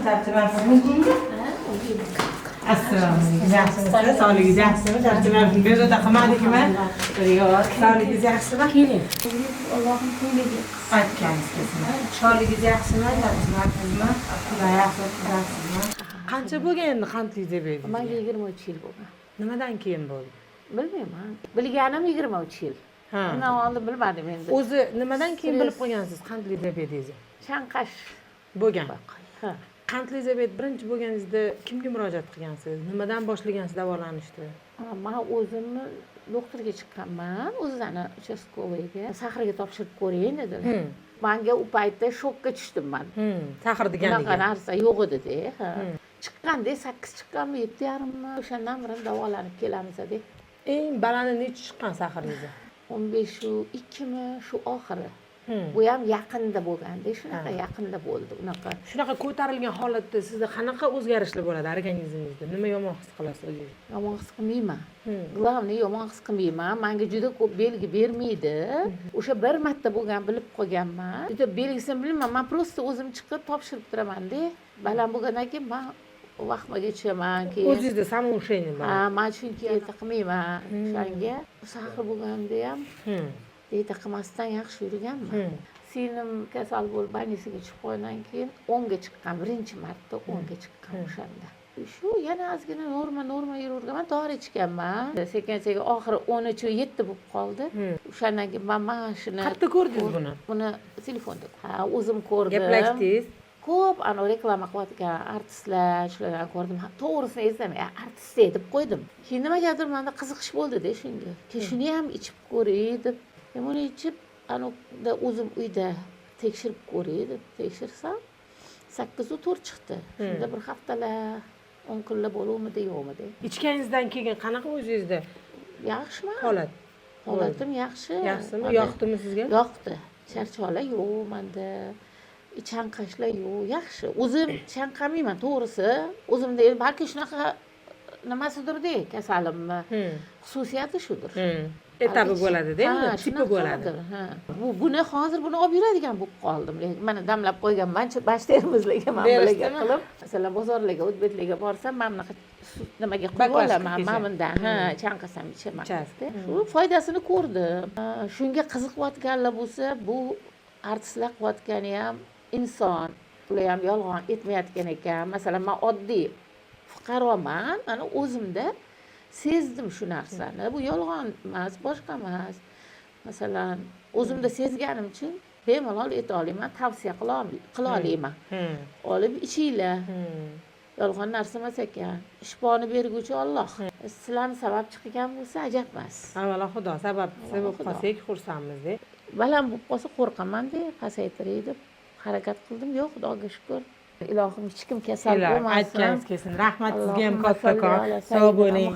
tartibasiz bugungi? Assalomu alaykum. Yaxshimisiz? Sog'ligingiz yaxshimi? Tartibasiz bezovta qilmadikmi? Yo'q, sog'ligingiz yaxshimi? Keling. Allohim ko'ylagi. Aytganingiz kelsin. Sog'ligingiz yaxshimi? Tartibasizmi? Xudo yaxshi ko'rasizmi? Qancha bo'lgan endi qandli deb edingiz? Menga 23 yil bo'lgan. Nimadan keyin bo'ldi? Bilmayman. Bilganim 23 yil. Ha. Undan oldin bilmadim endi. O'zi nimadan keyin bilib qolgansiz qandli diabetingizni? Chanqash Bo'lgan. Ha. Qandli diabet birinchi bo'lganingizda kimga murojaat qilgansiz? Nimadan boshlagansiz davolanishni? Men o'zimni doktorga chiqqanman, o'zini uchastkovoyga. Sahrga topshirib ko'ring dedilar. Menga u paytda shokka tushdim men. Sahr deganligi. Bunaqa narsa yo'q edi-da. Ha. Chiqqanda 8 chiqqanmi, 7,5mi, o'shandan beri davolanib kelamiz-da. Eng balani necha chiqqan sahringizni? 15-2 mi shu oxiri. Bu ham yaqinda bo'lganda, shunaqa yaqinda bo'ldi, unaqa. Shunaqa ko'tarilgan holatda sizda qanaqa o'zgarishlar bo'ladi organizmingizda? Nima yomon his qilasiz o'zingiz? Yomon his qilmayman. Главное yomon his qilmayman. Menga juda ko'p belgi bermaydi. O'sha bir marta bo'lgan bilib qolganman. Juda belgisini bilmayman. Men просто o'zim chiqib topshirib turaman-da. Baland bo'lgandan keyin men vaqtmaga tushaman keyin. O'zingizda samoushение bor. Ha, men chunki erta qilmayman. O'shanga sahr bo'lganda ham erta qilmasdan yaxshi yurganman. Singlim kasal bo'lib больницаga chiqib qolgandan keyin 10 ga chiqqan, birinchi marta 10 ga chiqqan o'shanda. Shu yana ozgina norma yuraverganman, dori ichganman. Sekin oxiri 13-7 bo'lib qoldi. O'shandan keyin men shuni Qayerda ko'rdingiz buni? Buni telefonda. Ha, o'zim ko'rdim. Gaplashdingiz? Ko'p reklama qilayotgan artistlar, shularni ko'rdim. To'g'risini aytsam, artist deb qo'ydim. Keyin nimagadir menda qiziqish bo'ldi-da shunga. Keyin shuni ham ichib ko'ray deb. Buni ichib, o'zim uyda tekshirib ko'ray deb tekshirsam, 8-4 chiqdi. Shunda bir haftalar, 10 kunlar bo'luvmidi, yo'qmidi. Ichganingizdan keyin qanaqa o'zingizda? Yaxshimi? Holatim yaxshi. Yaxshimi? Yoqdimi sizga? Yoqdi. Charchoqlar yo'q menda. Chanqashlar yo'q, yaxshi. O'zim chanqamayman, to'g'risi. O'zimda balki shunaqa nimasidir-da, kasalimmi? Xususiyati shudir. Etabi bo'ladi-da, endi tipi bo'ladi. Buni hozir olib yuradigan bo'lib qoldim. Mana damlab qo'yganman, bashtermizlarga manbalarga qilib, masalan, bozorlarga, o'tbetlarga borsam, men bunaqa nimaga qo'yib olaman, men bundan, chanqasam ichaman. Shu foydasini ko'rdim. Shunga qiziqayotganlar bo'lsa, bu artistlar qilayotgani ham inson, ular ham yolg'on aytmayotgan ekan. Masalan, men oddiy fuqaroman, mana o'zimda sezdim shu narsani. Bu yolg'on emas, boshqa emas. Masalan, o'zimda sezganim uchun bemalol ayta olaman, tavsiya qila olaman. Olib ichinglar. Yolg'on narsa emas ekan. Shifoni berguvchi Alloh. Sizlarni sababchi qilgan bo'lsa, ajab emas. Avvalo Xudo sababchisi bo'lib qolsak xursandmiz-da. Baland bo'lib qolsa qo'rqaman-da, pasaytiray deb harakat qildim. Yo'q, Xudoga shukr. Ilohim hech kim kasal bo'lmasin. Aytganingiz kelsin. Rahmat sizga ham kattakon. Sog' bo'ling.